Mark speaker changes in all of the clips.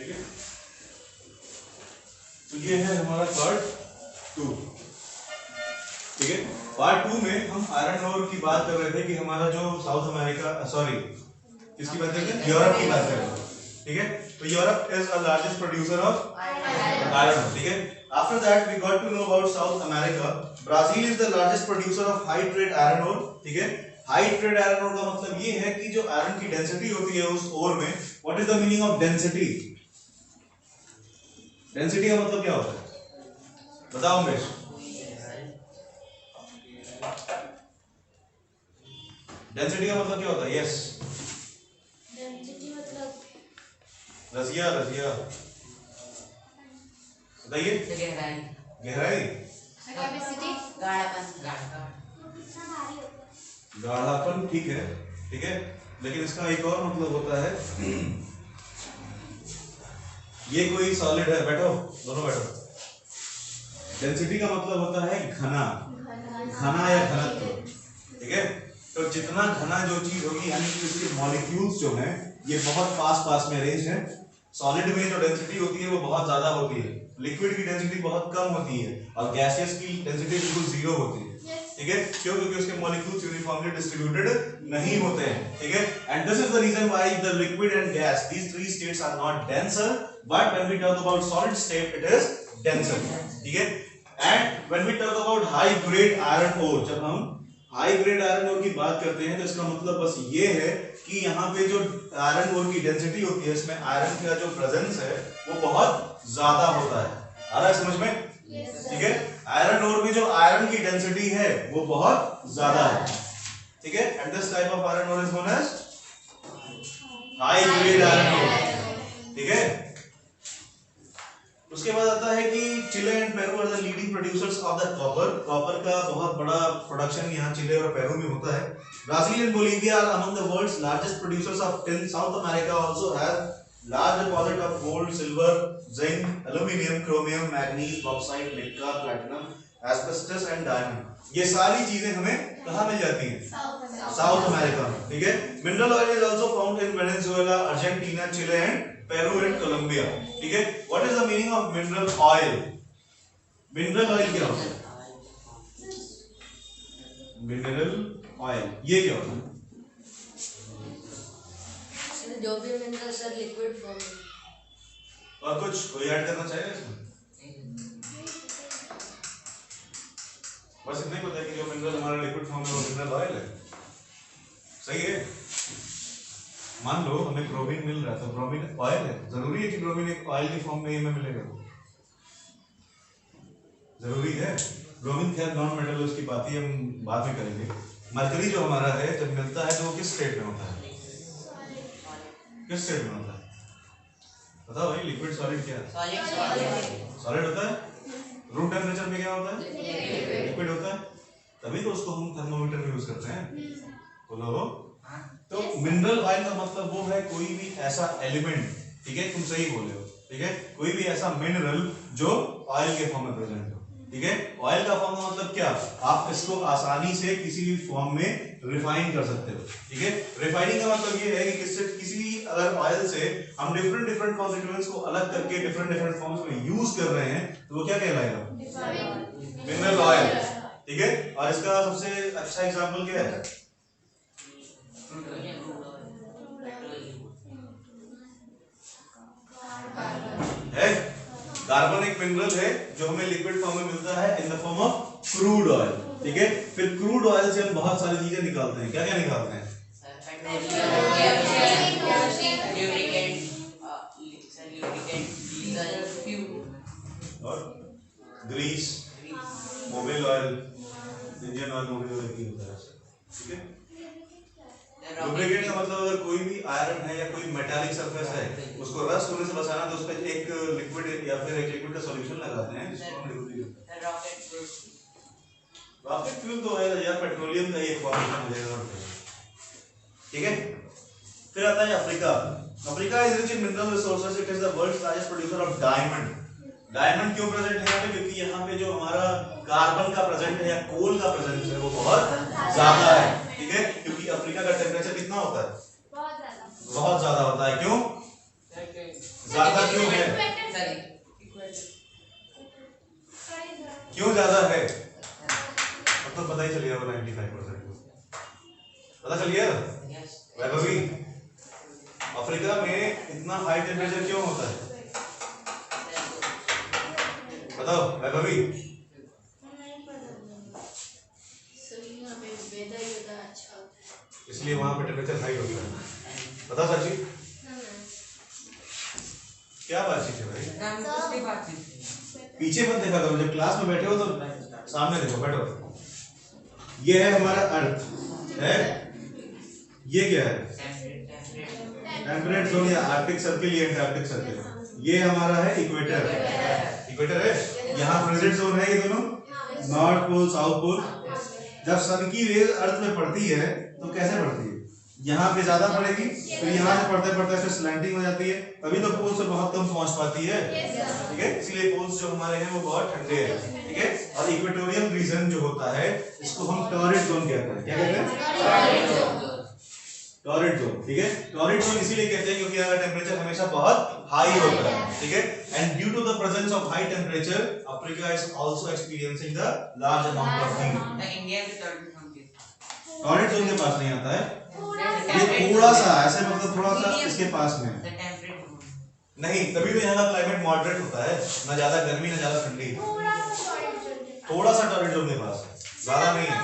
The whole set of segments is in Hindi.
Speaker 1: ठीक है, तो ये है हमारा पार्ट 2। ठीक है, पार्ट 2 में हम आयरन ओर की बात कर रहे थे कि हमारा जो साउथ अमेरिका, सॉरी किसकी बात कर रहे थे, यूरोप की बात कर रहे थे। ठीक है, तो Europe is the largest producer of iron. ठीक है, after that we got to know about South America. Brazil is the largest producer of high trade iron ore. ठीक है, हाई ट्रेड आयरन ओर का मतलब ये है कि जो आयरन की डेंसिटी होती है उस ओर में। What is the meaning of density? Density का मतलब क्या होता है, बताओ उमेश। डेंसिटी का मतलब क्या होता है? यस,
Speaker 2: डेंसिटी मतलब
Speaker 1: रजिया, रजिया बताइए।
Speaker 3: गहराई,
Speaker 1: गहराई,
Speaker 2: कैपेसिटी,
Speaker 3: गाढ़ापन,
Speaker 1: गाढ़ापन। ठीक है, ठीक है, लेकिन इसका एक और मतलब होता है, ये कोई सॉलिड है, बैठो दोनों बैठो। डेंसिटी का मतलब होता है घना, घना या घनत्व। ठीक है, तो जितना घना जो चीज होगी, यानी कि उसके मॉलिक्यूल्स जो हैं ये बहुत पास पास में अरेंज हैं। सॉलिड में जो डेंसिटी होती है वो बहुत ज्यादा होती है, लिक्विड की डेंसिटी बहुत कम होती है और गैसियस की डेंसिटी बिल्कुल जीरो होती है। ठीक है, क्यों? क्योंकि उसके मॉलिक्यूल्स यूनिफॉर्मली डिस्ट्रीब्यूटेड नहीं होते हैं। ठीक है, and this is the reason why the liquid and gas, these three states are not denser, but when we talk about solid state it is denser. ठीक है, and when we talk about high grade iron ore, जब हम हाई ग्रेड आयरन ओर की बात करते हैं तो इसका मतलब बस ये है कि यहाँ पे जो आयरन ओर की डेंसिटी होती है, इसमें आयरन का जो प्रेजेंस है वो बहुत ज्यादा होता है। आ रहा है समझ में? ठीक है, आयरन ओर में जो आयरन की डेंसिटी है वो बहुत ज्यादा है। ठीक है, and this type of iron ore is known as high grade iron ore. ठीक है, उसके बाद आता है कि Chile and Peru are the leading producers of the copper. Copper का बहुत बड़ा प्रोडक्शन यहाँ चिले और पेरू में होता है। Brazil and Bolivia are among the world's largest producers of tin. South America also has large deposit of gold, silver, zinc, aluminium, chromium, manganese, bauxite, mica, platinum, asbestos and diamond. ये सारी चीजें हमें कहाँ मिल जाती हैं? साउथ अमेरिका में। ठीक है, mineral oil is also found in Venezuela, Argentina, Chile and Peru and Colombia. ठीक है, what is the meaning of mineral oil? Mineral oil क्या होता है? मिनरल ऑयल ये क्या होता है?
Speaker 2: जो भी मिनरल सर लिक्विड फॉर्म में।
Speaker 1: और कुछ कोई ऐड करना चाहेगा इसमें? बस इतना ही पता है कि जो मिनरल हमारा लिक्विड फॉर्म में वो मिनरल ऑयल है। सही है, मान लो हमें ब्रोमीन मिल रहा है तो ब्रोमीन ऑयल है। जरूरी है कि ब्रोमीन एक ऑयल की फॉर्म में हमें मिलेगा? जरूरी है? ब्रोमीन खैर नॉन मेटल, उसकी बात ही हम बाद में करेंगे। मरकरी जो हमारा है जब मिलता है तो वो किस स्टेट में होता है? किस स्टेट में होता है? बताओ भाई, लिक्विड सॉलिड क्या है? सॉलिड होता है। रूम टेम्परेचर में क्या होता है? लिक्विड होता है। तभी तो उसको हम थर्मोमीटर में यूज करते हैं। बोलो। तो मिनरल ऑयल का मतलब वो है कोई भी ऐसा एलिमेंट, ठीक है, तुम सही बोले हो, ठीक है, कोई भी ऐसा मिनरल जो ऑयल के फॉर्म में प्रेजेंट हो। ठीक है, ऑयल का फॉर्म का मतलब क्या? आप इसको आसानी से किसी भी फॉर्म में रिफाइन कर सकते हो। ठीक है, रिफाइनिंग का मतलब ये है कि किसी अगर ऑयल से हम डिफरेंट डिफरेंट कॉन्स्टिट्यूएंट्स को अलग करके डिफरेंट डिफरेंट फॉर्म्स में यूज कर रहे हैं तो वो क्या कहलाएगा? Mineral oil. ठीक है, और इसका सबसे अच्छा एग्जांपल क्या है? कार्बन एक मिनरल है जो हमें लिक्विड फॉर्म में मिलता है in the form of crude oil. ठीक है, फिर क्रूड ऑयल से हम बहुत सारी चीजें निकालते हैं। क्या क्या निकालते हैं? और grease, Mobil oil, engine oil, Mobil oil की होता है। ठीक है, लुब्रिकेंट का मतलब अगर कोई भी आयरन है या कोई मेटालिक सरफेस है उसको रस्ट होने से बचाना तो उस पर एक लिक्विड या फिर एक लिक्विड का सॉल्यूशन लगाते हैं जिसको हम लुब्रिकेंट। रॉकेट फ्यूल तो है यार, पेट्रोलियम का एक फॉर्म हो जाएगा। ठीक है, फिर आता है Africa. Africa is rich in mineral resources. It is the world's largest producer of diamond. Diamond क्यों प्रेजेंट है यहाँ पे? क्योंकि यहाँ पे जो हमारा कार्बन का प्रेजेंट है या कोल का प्रेजेंट है वो बहुत ज्यादा है। ठीक है, क्योंकि अफ्रीका का टेम्परेचर कितना होता है? बहुत ज्यादा होता है। क्यों ज्यादा? क्यों? इतना हाई टेम्परेचर क्यों होता है? बताओ वैभवी। इसलिए वहां पे टेम्परेचर हाई होता है। बताओ साक्षी क्या बातचीत है भाई? पीछे मत देखा करो, जब क्लास में बैठे हो तो सामने देखो, बैठो। ये है हमारा अर्थ है, ये क्या है? टेम्परेट जोन या आर्कटिक सर्किल या एंटार्क्टिक सर्किल। ये हमारा है इक्वेटर, इक्वेटर है। यहाँ फ्रिजिड जोन है, ये दोनों नॉर्थ पोल साउथ पोल। जब सन की रेज अर्थ में पड़ती है तो कैसे पड़ती है? यहाँ पे ज्यादा पड़ेगी, फिर यहाँ से पढ़ते पढ़ते ऐसे स्लैंटिंग हो जाती है, तभी तो पोल से बहुत कम पहुंच पाती है। ठीक है, इसलिए पोल्स जो हमारे हैं वो बहुत ठंडे हैं। ठीक है, और इक्वेटोरियल रीजन जो होता है इसको हम टॉरिड जोन कहते हैं। क्या कहते हैं? Torrid zone. ठीक है, टॉरिड जोन इसीलिए कहते हैं क्योंकि यहाँ का टेम्परेचर हमेशा बहुत हाई होता है। ठीक है, and due to the presence of high temperature Africa is also experiencing the large amount of heat.
Speaker 3: India भी
Speaker 1: टॉरिड जोन के पास नहीं आता है, ये थोड़ा सा ऐसे मतलब थोड़ा सा इसके पास में नहीं, तभी तो यहाँ का क्लाइमेट मॉडरेट होता है, ना ज्यादा गर्मी ना ज्यादा ठंडी। थोड़ा सा टॉरिड जोन के पास है, ज्यादा नहीं है।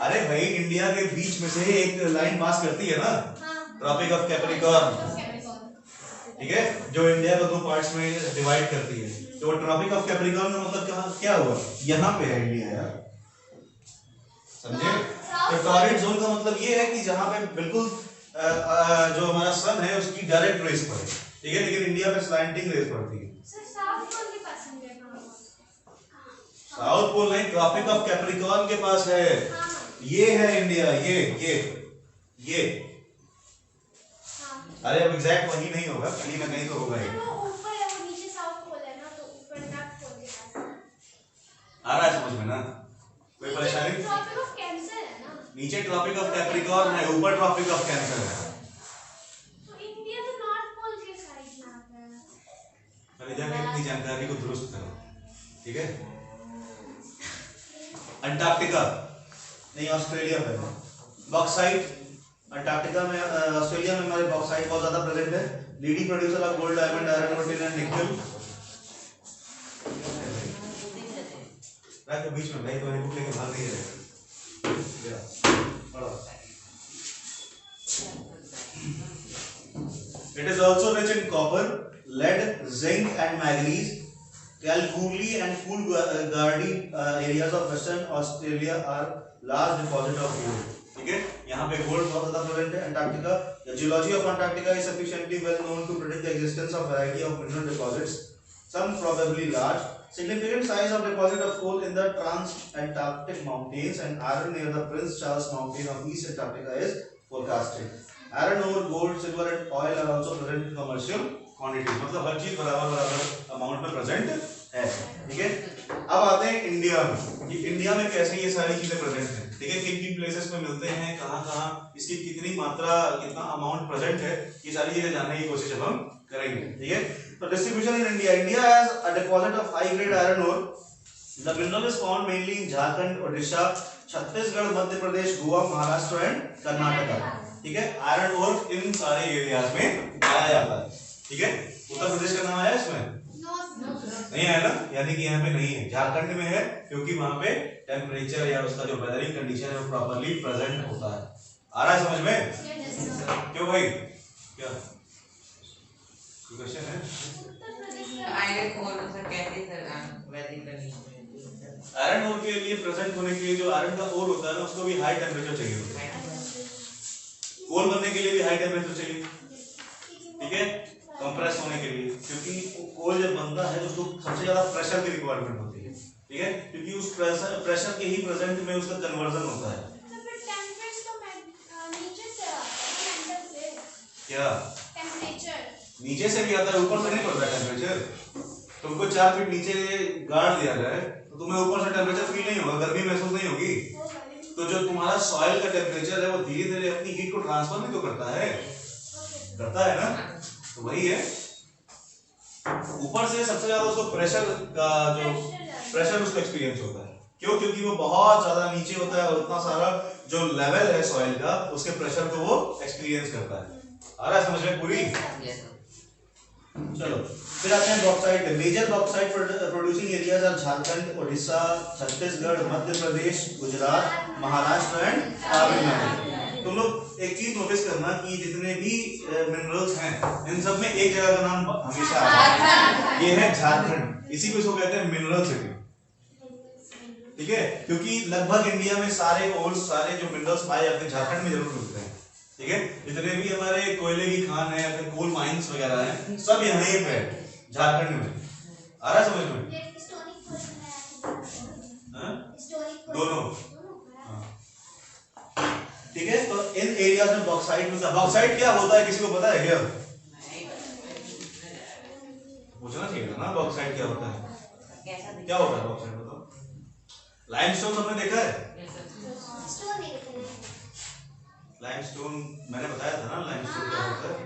Speaker 1: अरे भाई इंडिया के बीच में से एक लाइन पास करती है ना, ट्रॉपिक ऑफ कैप्रिकॉर्न। ठीक है, जो इंडिया को दो पार्ट्स में डिवाइड करती है, तो ट्रॉपिक ऑफ कैप्रिकॉर्न का मतलब क्या हुआ? यहाँ पे है इंडिया यार, समझे? तो टॉरिड जोन का मतलब ये है कि जहां पे बिल्कुल जो हमारा सन है उसकी डायरेक्ट रेस पड़े। ठीक है, लेकिन इंडिया में स्लैंटिंग रेस पड़ती है। साउथ पोल नहीं, ट्रॉपिक ऑफ कैप्रिकॉर्न के पास है। ये है इंडिया, ये अरे अब एग्जैक्ट वही नहीं होगा, कहीं ना कहीं तो होगा ही। आ रहा है समझ में ना? कोई परेशानी? नीचे ट्रॉपिक ऑफ कैप्रिकॉर्न है, ऊपर ट्रॉपिक ऑफ कैंसर है।
Speaker 2: तो इंडिया तो नॉर्थ पोल के साइड में आता है।
Speaker 1: पहले जाके अपनी जानकारी को दुरुस्त करो। ठीक है, अंटार्कटिका नहीं, ऑस्ट्रेलिया पे बॉक्साइट। अंटार्कटिका में ऑस्ट्रेलिया में हमारे बॉक्साइट बहुत ज्यादा प्रेजेंट है। Leading producer of gold, diamond, iron, tin and निकल। रात के बीच में भाई तो बुक लेके भाग नहीं रहे। It is also rich in copper, lead, zinc and manganese. Kalgoorlie and Coolgardie areas of Western Australia are large deposit of gold. ठीक है, यहाँ पे गोल्ड बहुत ज्यादा प्रेजेंट है। Antarctica, the geology of Antarctica is sufficiently well known to predict the existence of variety of mineral deposits, some probably large. Significant size of deposit of coal in the Trans-Antarctic Mountains and iron near the Prince Charles Mountain of East Antarctica is forecasted. Iron ore, gold, silver and oil are also present in commercial quantities. मतलब हर चीज बराबर अमाउंट में प्रेजेंट है। ठीक है, अब आते हैं इंडिया में। ये इंडिया में कैसे ये सारी चीजें प्रेजेंट हैं? ठीक है, किन किन प्लेसेस में मिलते हैं, कहाँ इसकी कितनी मात्रा, कितना अमाउंट प्रेजेंट है, ये सारी चीजें जानने की कोशिश हम करेंगे। ठीक है, तो distribution in India. India has a deposit of high grade iron ore. The mineral is found mainly in Jharkhand, Odisha, Chhattisgarh, Madhya Pradesh, Goa, Maharashtra and Karnataka. ठीक है, आयरन ओर इन सारे एरियाज में पाया जाता है। ठीक है, उत्तर प्रदेश का नाम आया इसमें? नहीं आया ना, यानी कि यहाँ पे नहीं है। झारखंड में है क्योंकि वहां पे टेम्परेचर या उसका जो वेदरिंग कंडीशन है वो प्रॉपर्ली प्रेजेंट होता है। आ रहा है समझ में? क्यों भाई, क्या क्वेश्चन है? आयरन ओर के लिए प्रेजेंट होने के लिए जो आयरन का ओर होता है ना, उसको भी हाई टेम्परेचर चाहिए होता है। कोल बनने के लिए भी हाई टेम्परेचर चाहिए। ठीक है, कंप्रेस होने के लिए, क्योंकि कोल जब बनता है तो उसको सबसे ज्यादा प्रेशर की रिक्वायरमेंट होती है। ठीक है, क्योंकि उस प्रेशर के ही प्रेजेंट में उसका कन्वर्जन होता है।
Speaker 2: तो फिर टेम्परेचर तो नीचे से आता है, अंदर से
Speaker 1: क्या
Speaker 2: टेम्परेचर
Speaker 1: नीचे से भी आता है, ऊपर से नहीं पड़ता टेम्परेचर। तुमको 4 फीट नीचे गाड़ दिया जाए तो तुम्हें ऊपर से टेम्परेचर फील नहीं होगा, गर्मी महसूस नहीं होगी। तो जो तुम्हारा सॉइल का टेम्परेचर है वो धीरे धीरे अपनी हीट को ट्रांसफर भी तो करता है ना, तो वही है। ऊपर से सबसे ज्यादा उसको प्रेशर का जो प्रेशर उसको एक्सपीरियंस होता है। क्यों? क्योंकि वो बहुत ज्यादा नीचे होता है और उतना सारा जो लेवल है सॉइल का उसके प्रेशर को वो एक्सपीरियंस करता है। आ रहा है समझ में पूरी?
Speaker 3: चलो फिर आते हैं बॉक्साइट पे। Major bauxite producing areas are Jharkhand, Orissa, Chhattisgarh, Madhya Pradesh, Gujarat, Maharashtra and Tamil Nadu. तुम लोग एक चीज नोटिस करना कि जितने भी मिनरल्स हैं इन सब में एक जगह का नाम हमेशा आता है, ये है झारखंड। इसी को इसको कहते हैं मिनरल सिटी, ठीक है, क्योंकि लगभग इंडिया में सारे जो मिनरल्स पाए जाते हैं झारखंड में जरूर मिलते हैं, ठीक है। जितने भी हमारे कोयले की खान है या फिर कोल माइंस वगैरह हैं सब यहीं पे है झारखंड में। आ रहा है समझ में? दोनों, ठीक है। तो इन एरियाज में बॉक्साइट मिलता है। बॉक्साइट क्या होता है, किसी को पता है क्या? पूछना चाहिए ना, बॉक्साइट क्या होता है, क्या होता है बॉक्साइट बताओ। लाइमस्टोन हमने देखा है, लाइमस्टोन मैंने बताया था ना, लाइमस्टोन क्या होता है,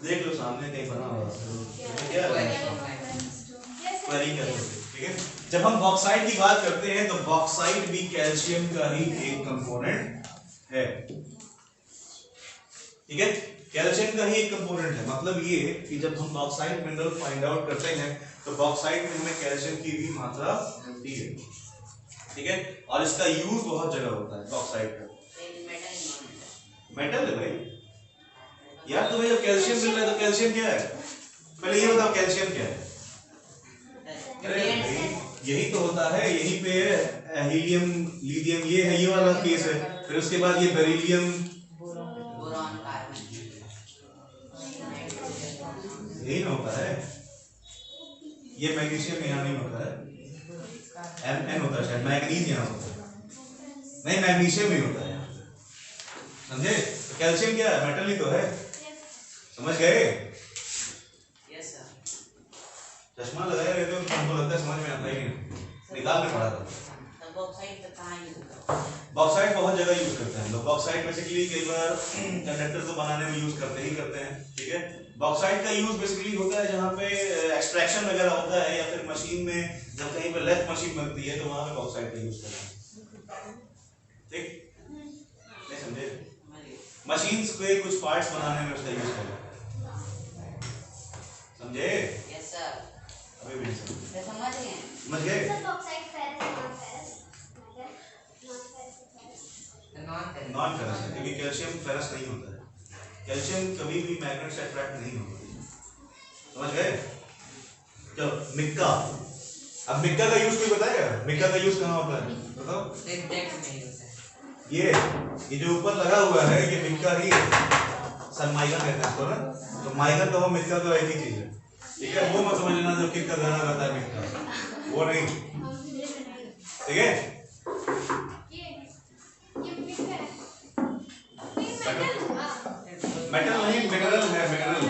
Speaker 3: देख लो सामने कहीं बना हुआ है क्या, क्वेरी कर लो, ठीक है। जब हम बॉक्साइट की बात करते हैं तो बॉक्साइट भी कैल्शियम का ही एक कंपोनेंट है, ठीक है। कैल्शियम का ही एक कंपोनेंट है, मतलब ये कि जब हम बॉक्साइट मिनरल फाइंड आउट करते हैं तो बॉक्साइट में हमें कैल्शियम की भी मात्रा मिलती है, ठीक है। और इसका यूज बहुत जगह होता है बॉक्साइट का। मेटल है भाई यार, तुम्हें जब कैल्शियम मिल रहा है तो कैल्शियम क्या है, पहले ये बताओ कैल्शियम क्या है। यही तो होता है, यहीं पे हीलियम, लिथियम, ये है, ये वाला केस है। फिर उसके बाद ये बेरिलियम, यही ना होता है। ये मैग्नीशियम यहाँ नहीं होता है, Mn होता है शायद, मैग्नीज यहाँ होता है, नहीं मैग्नीशियम ही होता है यहाँ पे, समझे। तो कैल्शियम क्या है, मेटल ही तो है, समझ गए। चश्मा लगाए रहते हो तो हमको लगता है समझ में आता ही नहीं, निकाल के पढ़ा था। बॉक्साइट बहुत जगह यूज करते हैं लोग। बॉक्साइट बेसिकली कई बार कंडक्टर को बनाने में यूज करते हैं, ठीक है। बॉक्साइट का यूज बेसिकली होता है जहाँ पे एक्सट्रैक्शन वगैरह होता है, या फिर मशीन में जब कहीं पे लेथ मशीन बनती है तो वहां पे बॉक्साइट का यूज करते हैं, ठीक, नहीं समझे। मशीन्स के कुछ पार्ट्स बनाने में उसका यूज करते हैं, समझे। यस सर, अभी भी समझ गए। नॉन फेरस है, क्योंकि कैल्शियम फेरस नहीं होता है, कैल्शियम कभी भी मैग्नेट से अट्रैक्ट नहीं होता, समझ गए। तो मिक्का, अब मिक्का का यूज कोई बताएगा, मिक्का का यूज कहाँ होता है बताओ। ये जो ऊपर लगा हुआ है ये मिक्का ही सनमाइका कहते हैं इसको ना, तो माइका तो मिक्का तो एक ही चीज है, ठीक है। वो मत समझ लेना जो किक का गाना गाता है मिक्का, वो नहीं, ठीक है। मेटल नहीं, मिनरल है, मिनरल।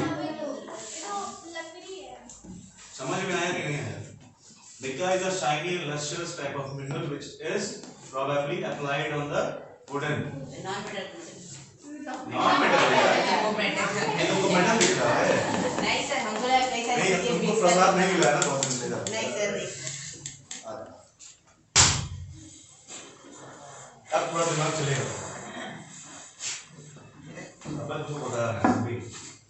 Speaker 3: समझ में आया कि नहीं आया। Mica is a shiny lustrous type of mineral which is probably applied on the wooden. Non-metal है, ये तुमको मेटल दिख रहा है।
Speaker 4: नहीं सर, हमको लगा कई सारी
Speaker 3: नहीं, तुमको प्रसाद नहीं मिला है ना बहुत दिन से।
Speaker 4: नहीं सर, नहीं।
Speaker 3: अब थोड़ा दिमाग चलेगा। अब तुमको बता रहा है अभी।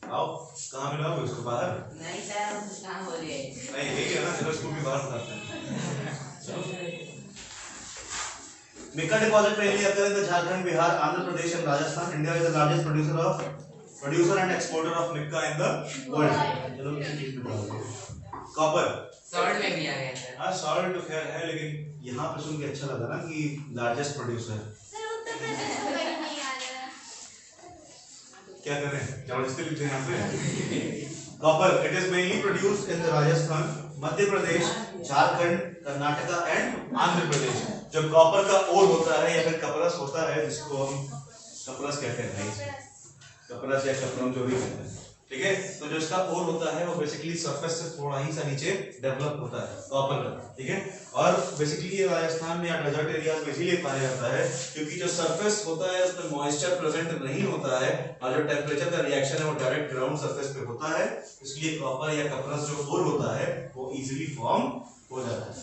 Speaker 3: आओ, कहाँ मिलाओगे उसको बाहर?
Speaker 4: नहीं सर, हम कुछ कहाँ हो रहे हैं।
Speaker 3: नहीं, यही है ना, चलो इसको भी बाहर बताते हैं। Mica deposit mainly occur in the Jharkhand, Bihar, Andhra Pradesh and Rajasthan. India is the largest producer and exporter of mica in the world. चलो किसी चीज में बताओ। कॉपर।
Speaker 4: सॉल्ट में भी आ गया सर।
Speaker 3: हाँ, सॉल्ट तो खैर है, लेकिन यहाँ पे सुन के अच्छा लगा ना कि लार्जेस्ट प्रोड्यूसर। क्या करें, जबरदस्ती लिखते हैं यहाँ पे। Copper, it is mainly produced in the Rajasthan, Madhya Pradesh, Jharkhand, Karnataka and Andhra Pradesh. जो कॉपर का ओर होता है या फिर कपरस होता है, जिसको हम कपरस कहते हैं, कपरस या कपरम जो भी कहते हैं, ठीक है। तो जो इसका ओर होता है वो बेसिकली सरफेस से थोड़ा ही सा नीचे डेवलप होता है कॉपर का, ठीक है। और बेसिकली ये राजस्थान में या डेजर्ट एरियाज में इसीलिए पाया जाता है क्योंकि जो सरफेस होता है उसमें मॉइस्चर प्रेजेंट नहीं होता है, और जो टेम्परेचर का रिएक्शन है वो डायरेक्ट ग्राउंड सरफेस पे होता है, इसलिए कॉपर या कपरस जो ओर होता है वो इजीली फॉर्म हो जाता है।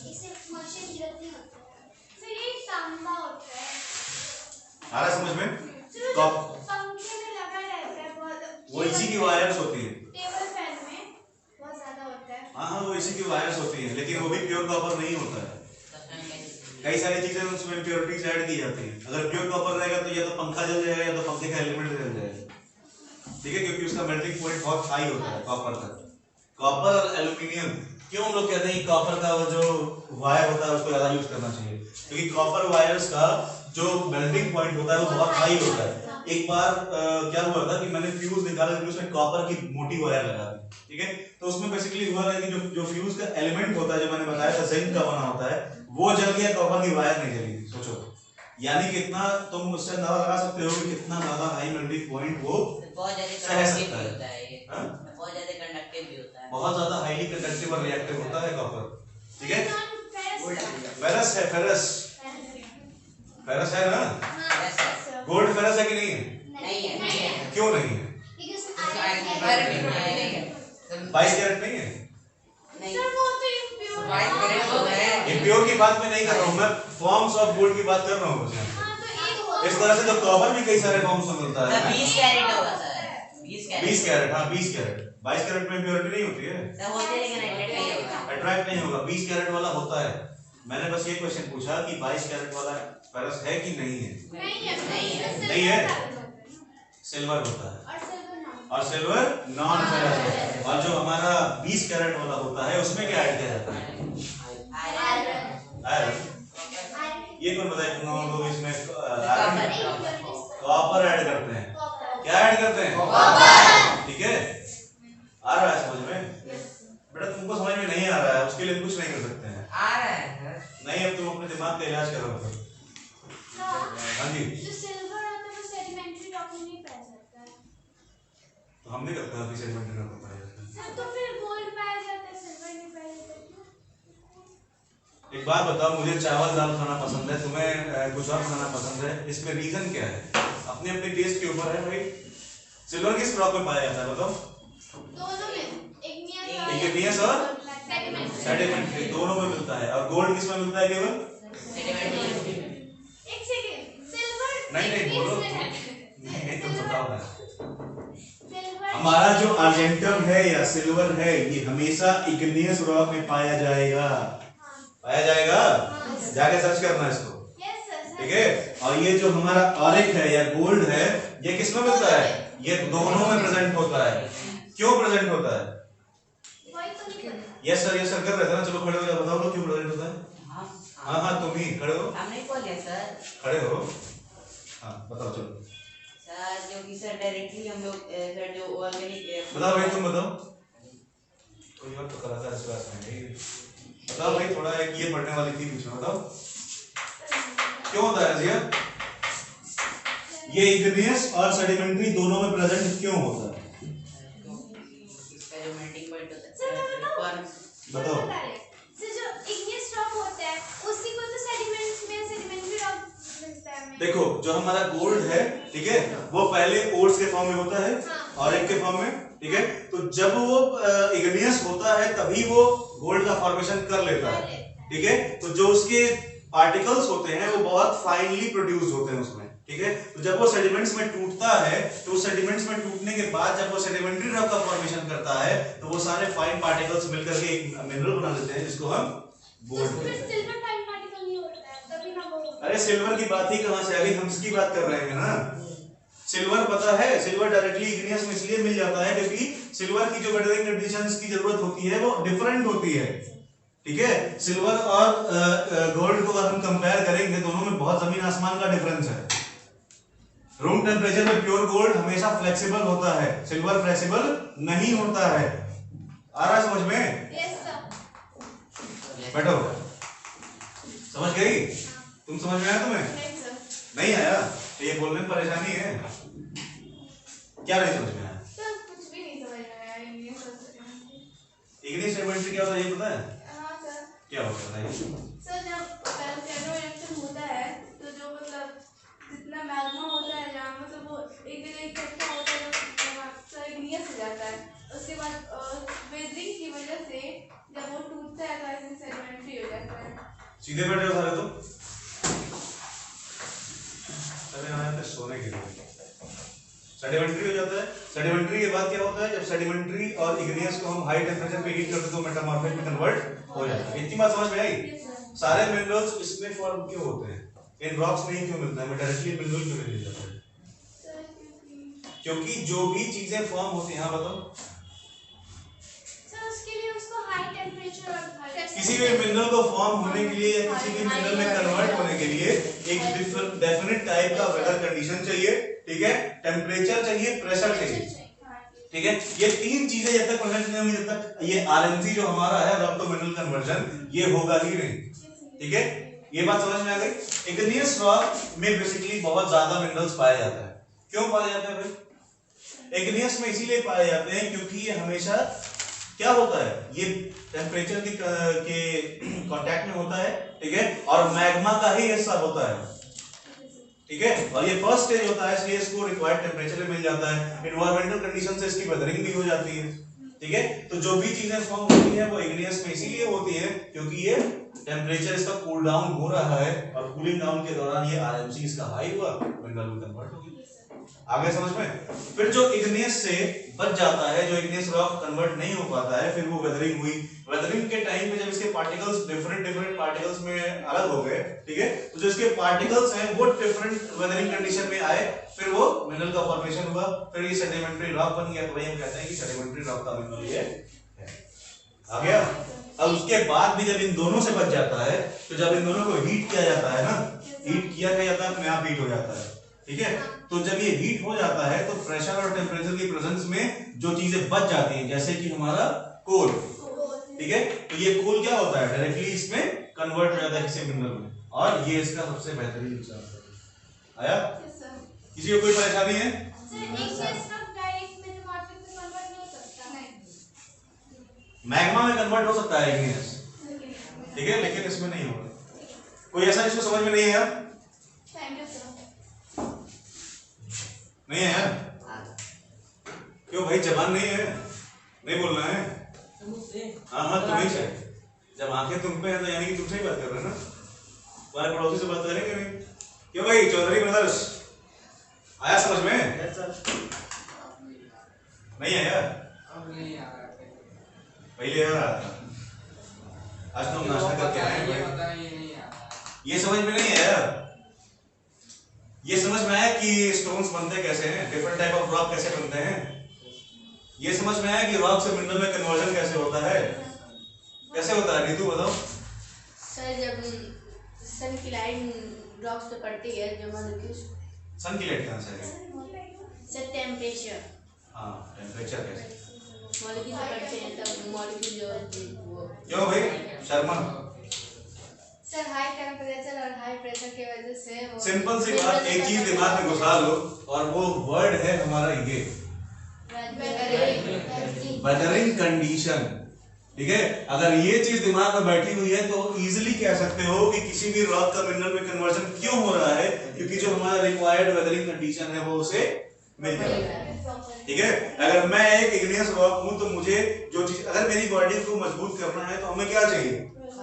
Speaker 3: आ रहा समझ में? वो इसी की वायर्स होती है, पीवीसी की वायर्स होती हैं, लेकिन वो भी प्योर कॉपर नहीं होता है। कई सारी चीजें उसमें इम्प्योरिटीज ऐड की जाती हैं। अगर प्योर कॉपर रहेगा तो या तो पंखा जल जाएगा या तो पंखे का एलिमेंट जल जाएगा, ठीक है, क्योंकि उसका मेल्टिंग पॉइंट बहुत हाई होता है कॉपर का। कॉपर और एल्यूमिनियम, क्यों हम लोग कहते हैं कि कॉपर का वो जो वायर होता है उसको ज्यादा यूज करना चाहिए, क्योंकि कॉपर वायर्स का जो मेल्टिंग पॉइंट होता है वो बहुत हाई होता है। एक बार क्या हुआ था कि मैंने फ्यूज निकाला, उसमें कॉपर की मोटी वायर लगा दी, ठीक है, तो उसमें बेसिकली हुआ है कि जो फ्यूज का एलिमेंट होता है, जो मैंने बताया था जिंक का बना होता है, वो जल गया, कॉपर की वायर नहीं जली। सोचो यानी कितना तुम उससे अंदाजा लगा सकते हो कि कितना ज्यादा हाई मेल्टिंग पॉइंट वो
Speaker 4: बहुत ज्यादा
Speaker 3: सह
Speaker 4: कंडक्टिव
Speaker 3: सकता
Speaker 4: भी
Speaker 3: है।
Speaker 4: होता है ये,
Speaker 3: हाँ?
Speaker 4: बहुत ज्यादा कंडक्टिव भी होता है,
Speaker 3: बहुत ज्यादा हाईली कंडक्टिव और रिएक्टिव होता है कॉपर, ठीक है।
Speaker 2: फेरस
Speaker 3: फेरस है, फेरस फेरस है ना,
Speaker 2: हाँ
Speaker 3: गोल्ड फेरस है कि नहीं है?
Speaker 4: नहीं है, नहीं है,
Speaker 3: क्यों नहीं है?
Speaker 2: क्योंकि उसमें
Speaker 4: उसका
Speaker 2: आयरन
Speaker 4: आयरन
Speaker 2: है।
Speaker 4: नहीं है,
Speaker 3: 22 कैरेट नहीं है?
Speaker 4: नहीं,
Speaker 2: सर वो तो impure
Speaker 4: वाइट
Speaker 2: है।
Speaker 4: कैरेट वो है।
Speaker 3: ये प्योर की बात मैं नहीं कर रहा हूँ, मैं फॉर्म्स ऑफ गोल्ड की बात कर रहा हूँ।
Speaker 2: हाँ तो एक होता
Speaker 3: इस तरह से तो कॉपर भी कई सारे फॉर्म्स में मिलता
Speaker 4: सर
Speaker 3: है।
Speaker 4: 20 कैरेट होगा सर, 20 कैरेट
Speaker 3: 20 कैरेट, हाँ 20 कैरेट, 22 कैरेट में प्योरिटी नहीं होती है,
Speaker 4: सर होते हैं, लेकिन अट्रैक्ट नहीं होगा।
Speaker 3: अट्रैक्ट नहीं होगा। 20 कैरेट वाला होता है। मैंने बस ये क्वेश्चन पूछा कि 22 कैरेट वाला फेरस है कि नहीं है?
Speaker 2: नहीं है,
Speaker 4: नहीं है,
Speaker 3: नहीं है। सिल्वर होता है
Speaker 2: और सिल्वर नॉन।
Speaker 3: और सिल्वर नॉन फेरस है। और जो हमारा 20 कैरेट वाला होता है उसमें क्या ऐड किया जाता है?
Speaker 2: आयरन।
Speaker 3: आयरन।
Speaker 2: आयरन।
Speaker 3: ये कौन बताए तुम लोगों को? इसमें
Speaker 4: कॉपर।
Speaker 3: आयरन कॉपर ऐड करते हैं।
Speaker 2: कॉपर।
Speaker 3: क्या ऐड करते हैं?
Speaker 2: कॉपर।
Speaker 3: ठीक है, आ रहा है समझ में? बेटा तुमको समझ में नहीं आ रहा है, उसके लिए कुछ नहीं कर सकते हैं।
Speaker 4: आ रहा है सर,
Speaker 3: नहीं, अब तुम अपने दिमाग का इलाज करो। हाँ जी,
Speaker 2: जो सिल्वर होता है वो सेडिमेंट्री रॉक में नहीं पाया जाता है।
Speaker 3: तो हमने कब कहा कि सेडिमेंट्री रॉक पाया जाता है?
Speaker 2: सर तो फिर गोल्ड पाया जाता है, सिल्वर नहीं पाया जाता क्यों?
Speaker 3: एक बात बताओ, मुझे चावल दाल खाना पसंद है, तुम्हें कुछ और खाना पसंद है, इसमें रीजन क्या है? अपने अपने टेस्ट के ऊपर है भाई। सिल्वर किस रॉक में पाया जाता है बताओ?
Speaker 2: दोनों में
Speaker 3: इग्नियस और
Speaker 2: सेडिमेंट्री।
Speaker 3: सेडिमेंट्री दोनों में मिलता है। और गोल्ड किस में मिलता है केवल?
Speaker 4: सेडिमेंट्री।
Speaker 2: एक सेकंड, सिल्वर
Speaker 3: नहीं नहीं बोलो,
Speaker 2: igneous में है।
Speaker 3: नहीं तुम बताओ ना।
Speaker 2: सिल्वर
Speaker 3: हमारा जो अर्जेंटम है या सिल्वर है, ये हमेशा इग्नियस रॉक में पाया जाएगा। पाया जाएगा, जाके सर्च करना इसको,
Speaker 2: यस सर।
Speaker 3: ठीक है। और ये जो हमारा ऑरिक है या गोल्ड है, ये किस में मिलता है? ये दोनों में प्रेजेंट होता है। क्यों प्रेजेंट होता है?
Speaker 2: वही तो नहीं पता।
Speaker 3: यस सर कर रहे थे ना। चलो खड़े हो जाओ, बताओ लोग क्यों प्रेजेंट होता है?
Speaker 4: हाँ,
Speaker 3: हाँ तुम ही खड़े हो,
Speaker 4: हम नहीं बोले सर।
Speaker 3: खड़े हो, हाँ बताओ चलो।
Speaker 4: सर जो कि सर डायरेक्टली हम लोग सर जो ऑर्गेनिक
Speaker 3: बताओ भाई, तुम बताओ। कोई और तो कलाकार इस क्लास में नहीं। बताओ भाई, थोड़ा एक ये पढ़ने वाली थी बीच में, बताओ क्यों होता है रजिया? ये इग्नियस और सेडिमेंट्री दोनों में प्रेजेंट क्यों होता है?
Speaker 4: इसका जो मेल्टिंग पॉइंट होता है
Speaker 2: सर मैं बताऊं?
Speaker 3: बताओ।
Speaker 2: सर जो igneous rock होता है उसी को तो सेडिमेंट्स में सेडिमेंट्री रॉक मिलता है हमें।
Speaker 3: देखो, जो हमारा गोल्ड है, ठीक है, वो पहले ओर्स के फॉर्म में होता है और एक के फॉर्म में, ठीक है। तो जब वो इग्नियस होता है तभी वो गोल्ड का फॉर्मेशन कर लेता है, ठीक है। तो जो उसके पार्टिकल्स होते हैं वो बहुत फाइनली प्रोड्यूस होते हैं उसमें, ठीक है। तो जब वो सेडिमेंट्स में टूटता है, तो उस सेडिमेंट्स में टूटने के बाद जब वो सेडिमेंट्री रॉक का फॉर्मेशन करता है, तो वो सारे फाइन पार्टिकल्स मिलकर के एक मिनरल बना लेते हैं जिसको हम गोल्ड
Speaker 2: तो
Speaker 3: कहते
Speaker 2: फिर
Speaker 3: हैं।
Speaker 2: सिल्वर फाइन पार्टिकल नहीं होता है तभी ना वो।
Speaker 3: अरे सिल्वर की बात ही कहां से आ गई? हम इसकी बात कर रहे हैं ना। सिल्वर पता है, सिल्वर डायरेक्टली इग्नियस में इसलिए मिल जाता है क्योंकि सिल्वर की जो वेटरिंग कंडीशंस की जरूरत होती है वो डिफरेंट होती है, ठीक है। सिल्वर और गोल्ड को अगर हम कंपेयर करेंगे, दोनों में बहुत जमीन आसमान का डिफरेंस है। रूम टेम्परेचर में प्योर गोल्ड हमेशा फ्लेक्सिबल होता है, सिल्वर फ्लेक्सिबल नहीं होता है। आ रहा है समझ में?
Speaker 2: Yes sir.
Speaker 3: बैठो, समझ गई? तुम समझ में आया तुम्हें?
Speaker 2: नहीं सर।
Speaker 3: नहीं आया? तो ये बोलने में परेशानी है, क्या नहीं समझ में आया?
Speaker 2: सर कुछ भी नहीं समझ में आया igneous और सेडिमेंट्री।
Speaker 3: इग्नियस सेडिमेंट्री क्या होता है ये पता है?
Speaker 2: हाँ सर।
Speaker 3: क्या होता है ये?
Speaker 2: सर जब कैनो रिएक्शन होता है तो जो मतलब जितना मैग्मा होता है जहाँ मतलब वो एक जगह इकट्ठा होता है तो igneous हो जाता है। उसके बाद वेदरिंग की वजह से जब वो टूटता है तो ऐसे सेडिमेंट्री हो जाता है।
Speaker 3: सीधे बैठे हो सारे तुम? चले आए थे सोने के लिए, सेडिमेंट्री हो जाता है। सेडिमेंट्री के बाद क्या होता है, जब सेडिमेंट्री और इग्नियस को हम हाई टेम्परेचर पे हीट करते हैं तो मेटामॉर्फिक में कन्वर्ट हो जाता है। इतनी बात समझ में आई? सारे मिनरल्स इसमें फॉर्म क्यों होते हैं, इन रॉक्स में ही क्यों मिलता है, मैं डायरेक्टली मिनरल क्यों नहीं ले जाता है? क्योंकि जो भी चीजें फॉर्म होती हैं, हाँ बताओ,
Speaker 2: सर उसके लिए उसको हाई टेम्परेचर और
Speaker 3: किसी भी मिनरल को फॉर्म होने के लिए या किसी भी मिनरल में कन्वर्ट होने के लिए एक डेफिनेट टाइप का वेदर कंडीशन चाहिए, ठीक है, टेम्परेचर चाहिए, प्रेशर चाहिए, ठीक है। ये तीन चीजें जब तक प्रेजेंट नहीं होंगी, जब तक ये आरएमसी जो हमारा है, रॉक टू मिनरल कन्वर्जन, ये होगा ही नहीं, ठीक है। ये बात समझ में आ गई? इग्नियस रॉक में बेसिकली बहुत ज्यादा मिनरल्स पाए जाते हैं। क्यों पाए जाते हैं भाई? इग्नियस में इसीलिए पाए जाते हैं क्योंकि ये हमेशा क्या होता है, ये टेम्परेचर के कांटेक्ट में होता है, ठीक है, और मैग्मा का ही हिस्सा होता है, ठीक है, और ये फर्स्ट स्टेज होता है, इसलिए इसको रिक्वायर्ड टेम्परेचर में मिल जाता है। एनवायरमेंटल कंडीशन से इसकी वेदरिंग भी हो जाती है, ठीक है। तो जो भी चीजें फॉर्म होती है वो इग्नियस में इसीलिए होती है क्योंकि ये टेम्परेचर इसका कूल डाउन हो रहा है और कूलिंग डाउन के दौरान ये आरएमसी इसका हाई हुआ, मिनरल में कन्वर्ट हो गया। आगे समझ में? फिर जो इग्नियस से बच जाता है, जो इग्नियस रॉक कन्वर्ट नहीं हो पाता है, फिर वो वेदरिंग हुई। वेदरिंग के टाइम पे जब इसके पार्टिकल्स डिफरेंट पार्टिकल्स में अलग हो गए, ठीक है, तो जो इसके पार्टिकल्स हैं वो डिफरेंट वेदरिंग कंडीशन में आए, फिर वो मिनरल का फॉर्मेशन हुआ, फिर ये सेडिमेंट्री रॉक बन गया। तो वही हम कहते हैं कि सेडिमेंट्री रॉक का मिनरल ये है। आ गया? अब उसके बाद भी जब इन दोनों से बच जाता है, तो जब इन दोनों को हीट किया जाता है ना, हीट किया जाता है, अपने आप हीट हो जाता है, ठीक है। तो जब ये हीट हो जाता है तो प्रेशर और टेम्परेचर की प्रेजेंस में जो चीजें बच जाती हैं, जैसे कि हमारा कोल, ठीक है, तो ये कोल क्या होता है, डायरेक्टली इसमें कन्वर्ट हो जाता है किसी मिनरल में, और ये इसका सबसे बेहतरीन एग्जांपल है। आया? किसी को कोई परेशानी है? मैग्मा में कन्वर्ट हो सकता है इग्नियस, ठीक है, लेकिन इसमें नहीं होगा। कोई ऐसा जिसको समझ में नहीं है यार? नहीं है यार? क्यों भाई, जबान नहीं है, नहीं बोलना है? हाँ हाँ, तुम्हें चाहिए। जब आंखें तुम पे है तो यानी कि तुमसे ही बात कर रहे हैं ना, तुम्हारे पड़ोसी से बात करेंगे नहीं? क्यों भाई चौधरी ब्रदर्स, आया समझ में? नहीं है यार? पहले आ रहा था, आज तुम नाश्ता करके आए भाई। ये समझ में नहीं है यार? ये समझ में आया कि स्टोन्स बनते कैसे हैं, डिफरेंट टाइप ऑफ रॉक कैसे बनते हैं? ये समझ में आया कि रॉक से मिनरल में कन्वर्जन कैसे होता है? कैसे होता है नीतू बताओ?
Speaker 5: सर जब सन की लाइट रॉक्स पे पड़ती है, जो मॉलिक्यूल्स,
Speaker 3: सन की लाइट कहां से है?
Speaker 5: सर टेम्परेचर,
Speaker 3: हाँ, टेम्परेचर कैसे?
Speaker 5: मॉलिक्यूल पड़ते हैं तब मॉलिक्यूल जो होते हैं वो।
Speaker 3: क्यों भाई शर्मा?
Speaker 2: सर हाई टेम्परेचर और हाई प्रेशर की वजह से वो
Speaker 3: सिंपल सी बात, एक चीज दिमाग में घुसा लो, और वो वर्ड है हमारा ये वेदरिंग कंडीशन, ठीक है। अगर ये चीज दिमाग में बैठी हुई है तो इजीली कह सकते हो कि किसी भी रॉक का मिनरल में कन्वर्जन क्यों हो रहा है, क्योंकि जो हमारा रिक्वायर्ड वेदरिंग कंडीशन है वो उसे मिल जाएगा, ठीक है। अगर मैं एक इग्नियस रॉक हूं तो मुझे जो चीज, अगर मेरी बॉडी को मजबूत करना है तो हमें क्या चाहिए,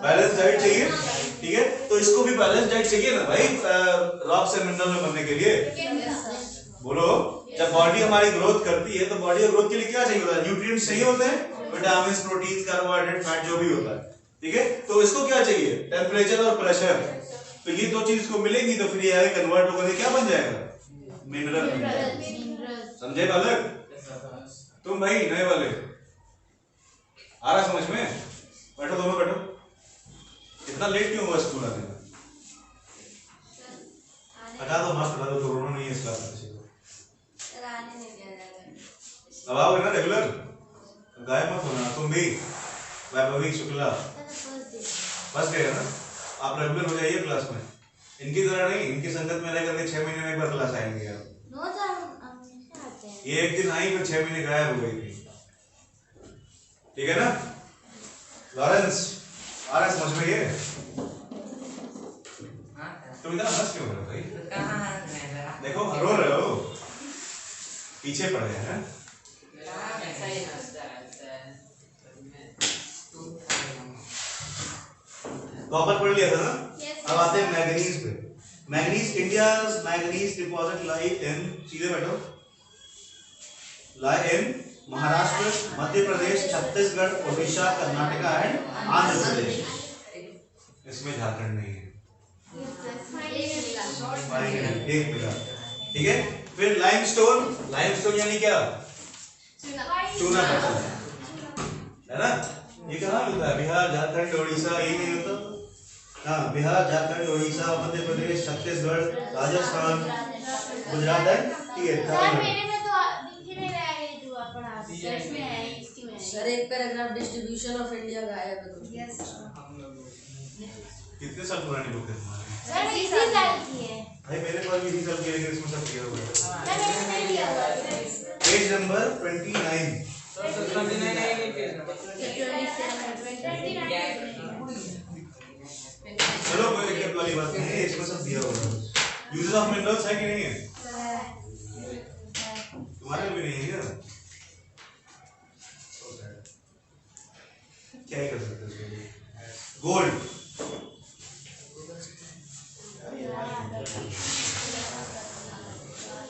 Speaker 3: बैलेंस डाइट चाहिए, ठीक है। तो इसको भी बैलेंस डाइट चाहिए ना भाई, रॉक से मिनरल में बनने के लिए। बोलो, जब बॉडी हमारी ग्रोथ करती है तो बॉडी को ग्रोथ के लिए क्या चाहिए होता है, न्यूट्रिएंट्स चाहिए होते हैं, विटामिन, प्रोटीन, कार्बोहाइड्रेट, फैट, जो भी होता है, ठीक है। तो इसको क्या चाहिए, टेम्परेचर और प्रेशर। तो ये दो चीज इसको मिलेंगी तो फिर ये आगे कन्वर्ट होकर क्या बन जाएगा, मिनरल। समझे बालक? तुम भाई नए वाले, आ रहा समझ में? बैठो दोनों बैठो। इतना लेट क्यों हुआ स्कूल आने में? हटा दो मास्क, हटा दो, कोरोना नहीं है इस क्लास में। अब आओगे ना रेगुलर, गायब मत होना। तुम भी वैभवी शुक्ला फर्स्ट डे है ना, आप रेगुलर हो जाइए क्लास में। इनकी तरह नहीं, इनकी संगत में रह करके 6 महीने में एक बार क्लास आएंगे यार। ये एक दिन आई फिर 6 महीने गायब हो गई थी, ठीक है ना। लॉरेंस आ रहा है समझ में? ये तुम इतना हंस क्यों रहे हो भाई? देखो रो रहे हो, पीछे पड़ गए हैं। कॉपर पढ़ लिया था ना। अब आते हैं मैग्नीज पे। Manganese, India's manganese deposit lie in, सीधे बैठो, lie in Maharashtra, Madhya Pradesh, Chhattisgarh, Odisha, Karnataka and Andhra Pradesh. इसमें झारखंड नहीं है। एक मिला, ठीक है। फिर लाइमस्टोन, लाइमस्टोन यानी क्या? चूना पत्थर, है ना? ये कहाँ मिलता है? बिहार, झारखंड, उड़ीसा, ये नहीं होता? हाँ, बिहार, झारखंड, उड़ीसा, मध्य प्रदेश, छत्तीसगढ़, राजस्थान, गुजरात है, ठीक है।
Speaker 5: सर एक पैराग्राफ डिस्ट्रीब्यूशन ऑफ इंडिया का है तो
Speaker 3: कितने साल पुरानी बुक है तुम्हारी?
Speaker 2: सर इसी साल की है।
Speaker 3: भाई मेरे पास भी इसी साल की है, लेकिन इसमें सब दिया हुआ है।
Speaker 2: मैंने नहीं लिया हुआ है।
Speaker 3: Page number 29। चलो कोई दिक्कत वाली बात नहीं है, इसमें सब दिया हुआ है। यूजेस ऑफ मिनरल्स है कि नहीं है? तुम्हारे भी नहीं है क्या? क्या ही कर सकते हैं उसके लिए? गोल्ड,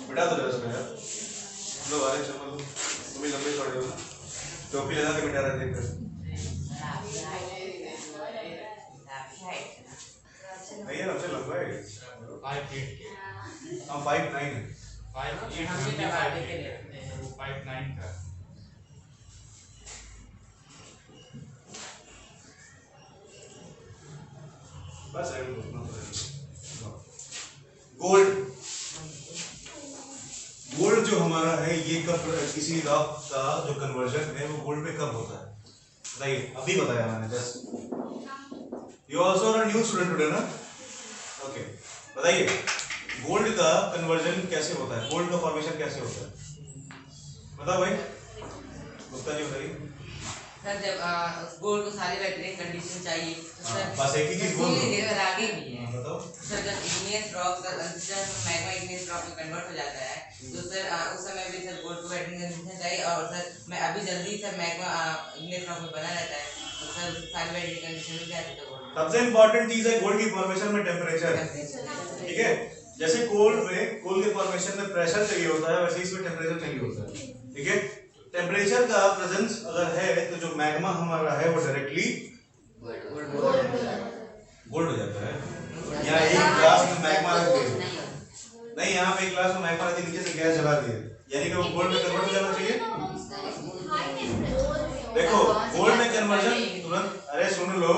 Speaker 3: बेटा तो रस में यार लो, अरे चलो तुम ही लंबे थोड़े हो, टोपी लगा के बिठा रहे थे। नहीं है, हमसे लंबा है।
Speaker 6: 5 फीट
Speaker 3: हम 5'9" है।
Speaker 6: 5'9" का।
Speaker 3: बस है गोल्ड। गोल्ड जो हमारा है ये कब, किसी रॉक का जो कन्वर्जन है वो गोल्ड में कब होता है? बताइए, अभी बताया मैंने just. You also are new student today ना? ओके, बताइए गोल्ड का कन्वर्जन कैसे होता है? गोल्ड का फॉर्मेशन कैसे होता है? बताओ भाई, गुप्ता जी बताइए।
Speaker 4: सर जब गोल्ड को सारी बैटरी कंडीशन चाहिए तो सर
Speaker 3: बस एक ही चीज बोल दो।
Speaker 4: आगे भी है।
Speaker 3: बताओ।
Speaker 4: सर जब इग्नियस रॉक का मैग्मा इग्नियस रॉक में कन्वर्ट हो जाता है तो सर उस समय भी सर गोल्ड को बैटरी कंडीशन चाहिए, और सर मैं अभी जल्दी सर मैग्मा इग्नियस रॉक में बना रहता है तो सर सारी बैटरी कंडीशन मिल जाती है।
Speaker 3: सबसे इंपॉर्टेंट चीज है गोल्ड की फॉर्मेशन में टेम्परेचर, ठीक है। जैसे गोल्ड के फॉर्मेशन में प्रेशर चाहिए होता है, वैसे इसमें टेम्परेचर चाहिए होता है, ठीक है। टेम्परेचर का प्रेजेंस अगर है तो जो मैग्मा हमारा है वो डायरेक्टली गोल्ड हो जाता है। यहाँ एक ग्लास में मैग्मा रख दिए, नहीं यहाँ पे एक ग्लास में मैग्मा रख दिए, नीचे से गैस जला दिए, यानी कि वो गोल्ड में कन्वर्ट हो जाना चाहिए। देखो गोल्ड में कन्वर्जन तुरंत, अरे सुन लो,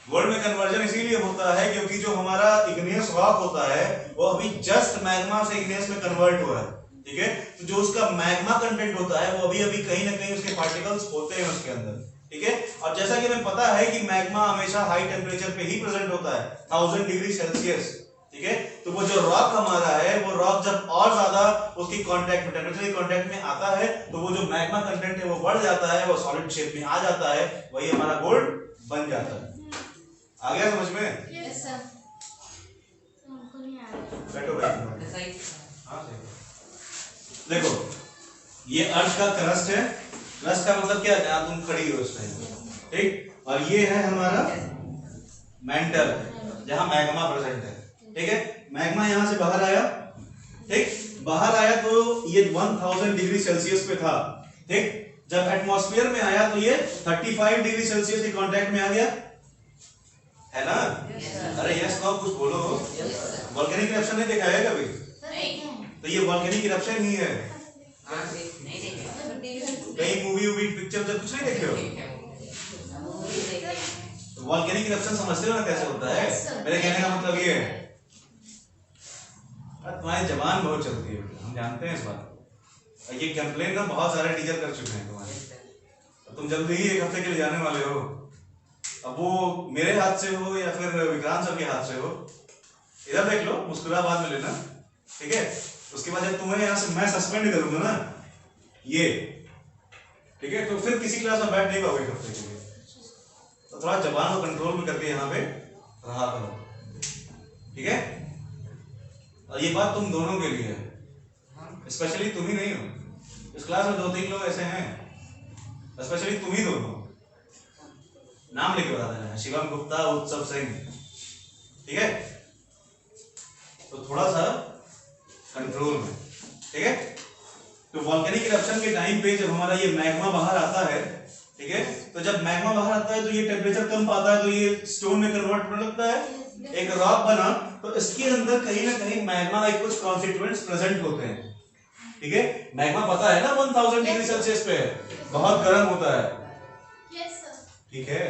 Speaker 3: गोल्ड में कन्वर्जन इसीलिए होता है क्योंकि जो हमारा इग्नियस रॉक होता है वो अभी जस्ट मैग्मा से इग्नियस में कन्वर्ट हुआ है, ठीक है। तो जो उसका मैग्मा कंटेंट होता है वो अभी कहीं ना कहीं उसके पार्टिकल्स होते हैं उसके अंदर, ठीक है। और जैसा कि हमें पता है कि मैग्मा हमेशा हाई टेम्परेचर पे ही प्रेजेंट होता है, 1000 डिग्री सेल्सियस, ठीक है। तो वो जो रॉक हमारा है वो रॉक जब और ज्यादा उसकी कांटेक्ट में, टेम्परेचर के कांटेक्ट में आता है तो वो जो मैग्मा कंटेंट है वो बढ़ जाता है, वो सॉलिड शेप में आ जाता है, वही हमारा गोल्ड बन जाता है। आ गया समझ में?
Speaker 2: Yes sir. हमको नहीं आ रहा।
Speaker 3: बैठो भाई।
Speaker 4: सही।
Speaker 3: हाँ सही। देखो ये अर्थ का क्रस्ट है, क्रस्ट का मतलब क्या है? जहां तुम खड़ी हो उस टाइम, ठीक। और ये है हमारा मेंटल, जहां मैग्मा प्रेजेंट है, ठीक है। मैग्मा यहां से बाहर आया, ठीक, बाहर आया तो ये 1000 डिग्री सेल्सियस पे था, ठीक। जब एटमॉस्फेयर में आया तो ये 35 डिग्री सेल्सियस के कांटेक्ट में आ गया, है ना? अरे यस तो कुछ बोलो। वोल्केनिक इरप्शन नहीं देखा है कभी? तो ये वोल्केनिक इरप्शन ही है। कहीं मूवी पिक्चर जब कुछ नहीं देखे हो तो वोल्केनिक इरप्शन समझते हो ना कैसे होता है? मेरे कहने का मतलब ये है, तुम्हारी जबान बहुत चलती है, हम जानते हैं इस बात। ये कंप्लेन ना बहुत सारे टीचर कर चुके हैं तुम्हारे, तुम जल्दी ही 1 हफ्ते के लिए जाने वाले हो। अब वो मेरे हाथ से हो या फिर विक्रांत सर के हाथ से हो, इधर देख लो, मुस्कुरा बाद में लेना, ठीक है। उसके बाद जब तुम्हें यहाँ से मैं सस्पेंड करूंगा ना ये, ठीक है, तो फिर किसी क्लास में बैठ नहीं पाओगे 1 हफ्ते के लिए। तो थोड़ा जबान को कंट्रोल में करके यहाँ पे रहा करो, ठीक है। और ये बात तुम दोनों के लिए है, स्पेशली तुम ही नहीं हो, इस क्लास में 2-3 लोग ऐसे हैं, स्पेशली तुम ही दोनों। नाम लिख बता देना, शिवम गुप्ता, उत्सव सिंह, ठीक है। तो थोड़ा सा कंट्रोल में, ठीक है।
Speaker 1: तो वॉल्केनिक इरप्शन के टाइम पे जब हमारा ये मैग्मा बाहर आता है, ठीक है, तो जब मैग्मा बाहर आता है तो ये टेम्परेचर कम पाता है तो ये स्टोन में कन्वर्ट होने लगता है, एक रॉक बना, तो इसके अंदर कहीं ना कहीं मैग्मा के कुछ कॉन्स्टिट्यूएंट्स प्रेजेंट होते हैं, ठीक है। मैग्मा पता है ना 1000 डिग्री सेल्सियस पे बहुत गर्म होता है, ठीक है,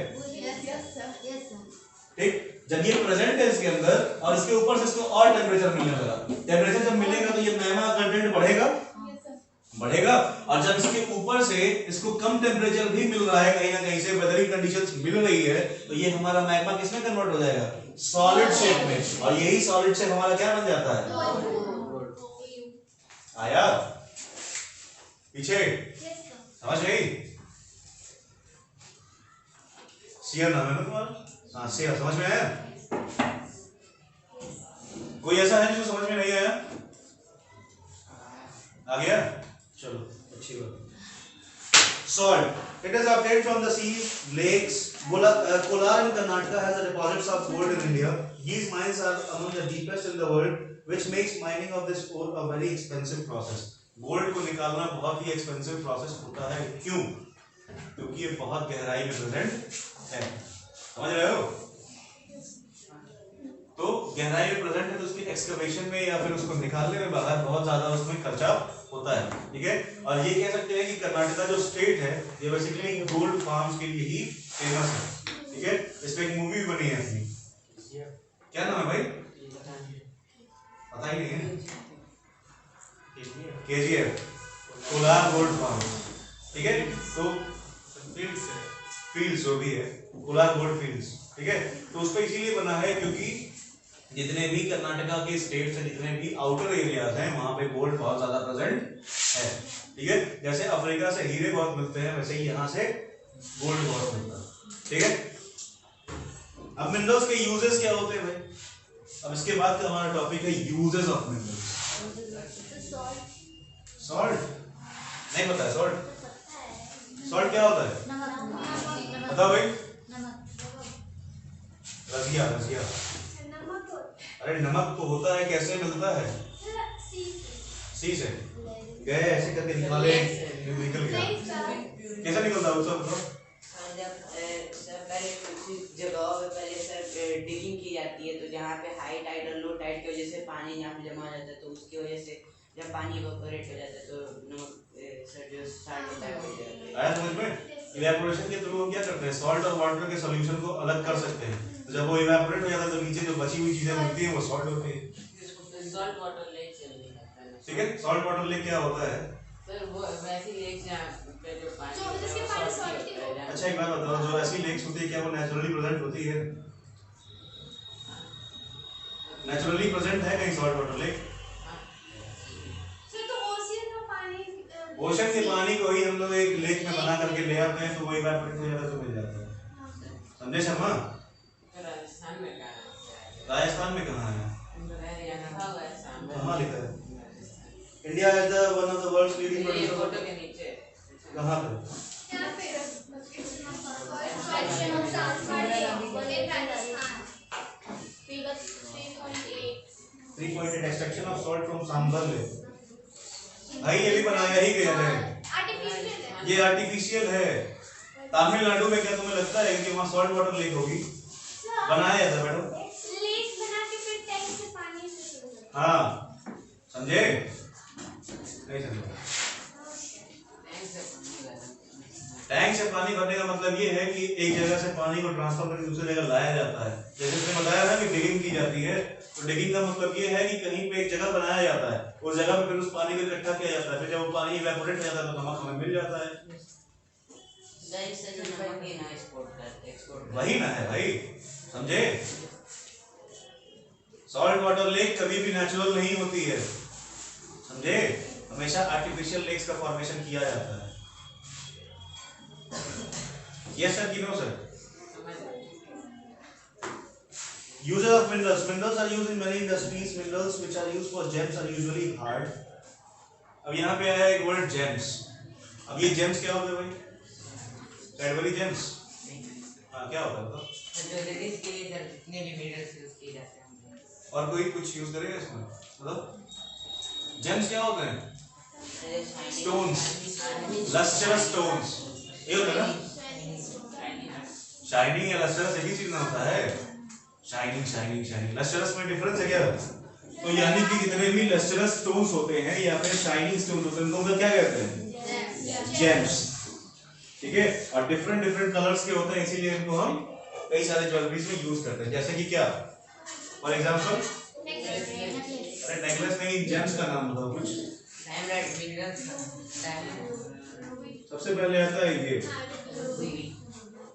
Speaker 1: ठीक। जब ये प्रेजेंट है इसके अंदर और इसके ऊपर से इसको और टेम्परेचर मिलने लगा, टेम्परेचर जब मिलेगा तो ये मैग्मा कंटेंट बढ़ेगा और जब इसके ऊपर से इसको कम टेम्परेचर भी मिल रहा है, कहीं ना कहीं से वेदरिंग कंडीशंस मिल रही है, तो ये हमारा मैग्मा किसमें कन्वर्ट हो जाएगा, सॉलिड शेप में, और यही सॉलिड शेप हमारा क्या बन जाता है, आया पीछे, समझ गई। शेयर नाम है ना तुम्हारा, हाँ शेयर, समझ में आया। कोई ऐसा है जो समझ में नहीं आया, आ गया, चलो अच्छी बात। Salt, it is obtained from the seas, lakes. Kolar in Karnataka has a deposits of gold in India. These mines are among the deepest in the world, which makes mining of this ore a very expensive process. Gold को निकालना बहुत ही एक्सपेंसिव प्रोसेस होता है, क्यों? क्योंकि ये बहुत गहराई में प्रेजेंट है, समझ रहे हो? तो गहराई में प्रेजेंट है तो उसकी एक्सकवेशन में या फिर उसको निकालने में बाहर बहुत ज्यादा उसमें खर्चा होता है, ठीक है। और ये कह सकते हैं कि कर्नाटका जो स्टेट है ये बेसिकली गोल्ड फार्म्स के लिए ही फेमस है, ठीक है। इस पे एक मूवी बनी है अपनी, क्या नाम है भाई, पता ही नहीं है, KGF, कोलार गोल्ड फार्म्स, ठीक है। तो फील्ड्स जो भी है कोलार गोल्ड फील्ड्स, ठीक है। तो उस पर इसीलिए बना है क्योंकि जितने भी कर्नाटका के स्टेट्स हैं, जितने भी आउटर एरियाज हैं, वहां पे गोल्ड बहुत ज्यादा प्रेजेंट है, ठीक है। जैसे अफ्रीका से हीरे बहुत मिलते हैं वैसे ही यहाँ से गोल्ड बहुत मिलता है, ठीक है। अब मिनरल्स के यूजेस क्या होते हैं भाई, अब इसके बाद का हमारा टॉपिक है यूजेस ऑफ मिनरल्स। सॉल्ट नहीं पता है, सॉल्ट क्या होता है, बताओ भाई। रसिया, अरे नमक तो होता है, कैसे मिलता है, सी से गए ऐसे करके निकाले, निकल गया, कैसा निकलता है उसका बताओ।
Speaker 4: जब पहले कुछ जगहों पे पहले सर डिगिंग की जाती है, तो जहाँ पे हाई टाइड और लो टाइड की वजह से पानी यहाँ पे जमा हो जाता है, तो उसकी वजह से जब पानी इवेपोरेट हो जाता है तो नमक सर जो स्टार्ट होता है।
Speaker 1: आया समझ में? इवेपोरेशन के थ्रू हम क्या करते हैं, सॉल्ट और वाटर के सॉल्यूशन को अलग कर सकते हैं, तो जब वो इवेपोरेट हो जाता है तो नीचे जो बची हुई चीजें मिलती हैं वो सॉल्ट होती है,
Speaker 4: सॉल्ट वाटर लेक चलने लगता है,
Speaker 1: ठीक है। सॉल्ट वाटर लेक क्या होता है
Speaker 4: सर, वो वैसी लेक जहाँ पे जो पानी
Speaker 2: जिसके पानी सॉल्टी हो।
Speaker 1: अच्छा एक बात बताओ, जो ऐसी लेक्स होती है क्या वो नेचुरली प्रेजेंट होती है, नेचुरली प्रेजेंट है कहीं सॉल्ट वाटर लेक? ओशन के पानी को ही हम लोग एक लेक में बना करके ले आते हैं तो वही इवेपोरेट हो जाता है तो मिल जाता है, समझे शर्मा?
Speaker 4: राजस्थान में कहाँ है?
Speaker 1: राजस्थान में कहाँ है, कहाँ लिखा है?
Speaker 4: India
Speaker 1: India is the one of the world's leading
Speaker 4: photo
Speaker 1: producer,
Speaker 4: के नीचे
Speaker 1: कहाँ पे?
Speaker 2: यहाँ पे extraction of Rajasthan figure
Speaker 1: 3.8 extraction of salt from Sambhar lake. भाई ये भी बनाया ही गया है,
Speaker 2: आर्टिफिशियल है,
Speaker 1: ये आर्टिफिशियल है। तमिलनाडु में क्या तुम्हें लगता है कि वहाँ सॉल्ट वाटर लेक होगी? बनाया था मैडम,
Speaker 2: लेक बना के फिर टैंक से पानी से शुरू करते हैं।
Speaker 1: हाँ समझे नहीं समझे? टैंक से पानी भरने का मतलब ये है कि एक जगह से पानी को ट्रांसफर करके दूसरी जगह लाया जाता है। जैसे उसने बताया ना कि डिगिंग की जाती है, तो डिगिंग का मतलब ये है कि कहीं पे एक जगह बनाया जाता है, उस जगह पे फिर उस पानी को इकट्ठा किया जाता है, फिर जब वो पानी इवेपोरेट हो जाता है तो नमक हमें मिल जाता है। वही ना है भाई, समझे? सॉल्ट वाटर लेक कभी भी नेचुरल नहीं होती है, समझे? हमेशा आर्टिफिशियल लेक्स का फॉर्मेशन किया जाता है। Yes sir, you know sir. Uses of minerals. Minerals are used in many industries. Minerals which are used for gems are usually hard. अब यहाँ पे आया एक वर्ड gems. अब ये gems क्या होता है भाई? Cadbury gems. हाँ क्या होता है बताओ?
Speaker 4: ज्वेलरीज के लिए सर जितने भी मिनरल्स यूज किए जाते हैं।
Speaker 1: और कोई कुछ यूज करेगा इसमें? बताओ. Gems क्या होते हैं? स्टोन्स, लस्टरस स्टोन्स, ये होता है ना। शाइनिंग या लस्टरस एक ही चीज ना होता है। शाइनिंग शाइनिंग शाइनिंग, लस्टरस में डिफरेंस है क्या? तो यानी कि जितने भी लस्टरस स्टोन्स होते हैं या फिर शाइनिंग स्टोन्स होते हैं उनको क्या कहते हैं? जेम्स। ठीक है, और डिफरेंट डिफरेंट कलर्स के होते हैं, इसीलिए इनको हम कई सारे ज्वेलरीज में यूज करते हैं। जैसे कि क्या, फॉर एग्जांपल, अरे नेकलेस नहीं, जेम्स का नाम बताओ कुछ। सबसे पहले आता है ये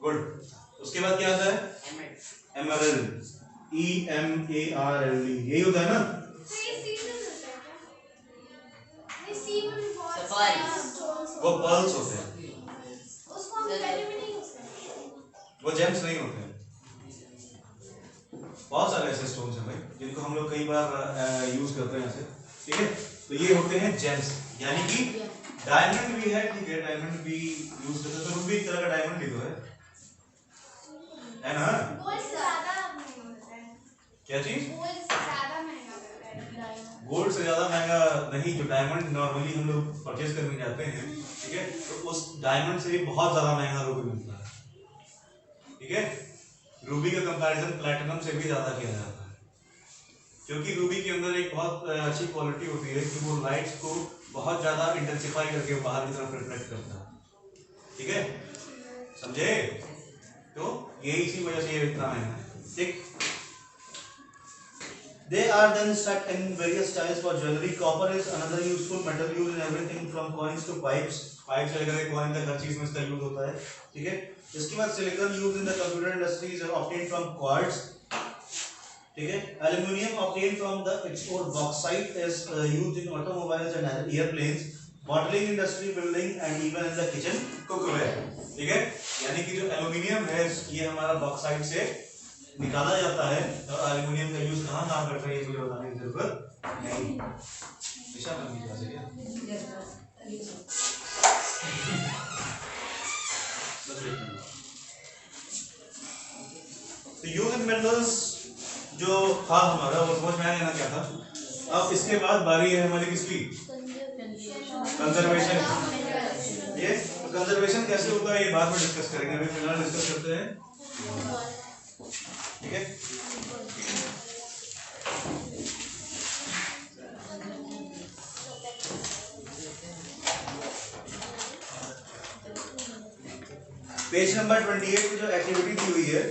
Speaker 1: गोल्ड, उसके बाद क्या आता है? एमरल्ड, EMARLD, यही होता है ना। वो पर्ल्स होते हैं, वो जेम्स नहीं होते हैं। बहुत सारे ऐसे स्टोन्स हैं भाई जिनको हम लोग कई बार यूज करते हैं ऐसे। ठीक है, तो ये होते हैं जेम्स। यानी कि डायमंड भी है, ठीक है, डायमंड भी यूज करते हैं, तो रूबी एक तरह का डायमंड ही तो है ना? क्या चीज? गोल्ड से ज्यादा महंगा नहीं, जो डायमंड नॉर्मली हम लोग परचेज करने जाते हैं, ठीक है, तो उस डायमंड से भी बहुत ज्यादा महंगा रूबी मिलता है। ठीक है, रूबी का कंपैरिजन प्लैटिनम से भी ज्यादा किया जाता है, क्योंकि रूबी के अंदर एक बहुत अच्छी क्वालिटी होती है कि वो लाइट्स को बहुत ज्यादा इंटेंसिफाई करके बाहर की तरफ रिफ्लेक्ट करता है। ठीक है, समझे? तो ये इसी वजह से ये इतना महंगा है। ठीक, they are then stuck in various styles for jewelry. Copper is another useful metal used in everything from coins to pipes. Pipe से लेकर कॉइन तक हर चीज में इसका यूज होता है। ठीक है, इसके बाद silicon use in the computer industry is obtained from quartz. ठीक है, aluminium obtained from the export bauxite is used in automobiles and airplanes, bottling industry, building and even in the kitchen cookware. ठीक है, यानी कि जो एल्युमिनियम है ये हमारा बॉक्साइट से निकाला जाता है, और एल्युमिनियम का यूज कहाँ करते हैं ये मुझे बताने की जरूरत नहीं। दिशा में भी जा सके तो यूज इन मिनरल्स जो था हमारा वो समझ में आ गया ना क्या था। अब इसके बाद बारी है हमारी किसकी? कंजर्वेशन। ये कंजर्वेशन कैसे होता है ये बाद में डिस्कस करेंगे, अभी फिलहाल डिस्कस करते हैं। ठीक है, पेज नंबर 28 में जो एक्टिविटी दी हुई है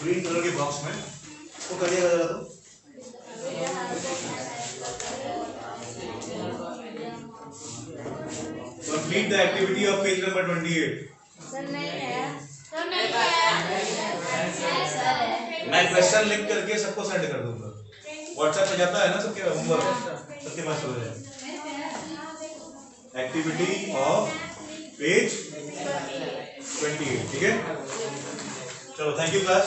Speaker 1: ग्रीन कलर के बॉक्स में, वो करिएगा जरा। तो complete the activity of page number 28। मैं क्वेश्चन लिख करके सबको सेंड कर दूंगा, व्हाट्सएप पे जाता है ना सबके होमवर्क, सबके पास हो जाए। Activity of page 28। ठीक है, चलो थैंक यू क्लास।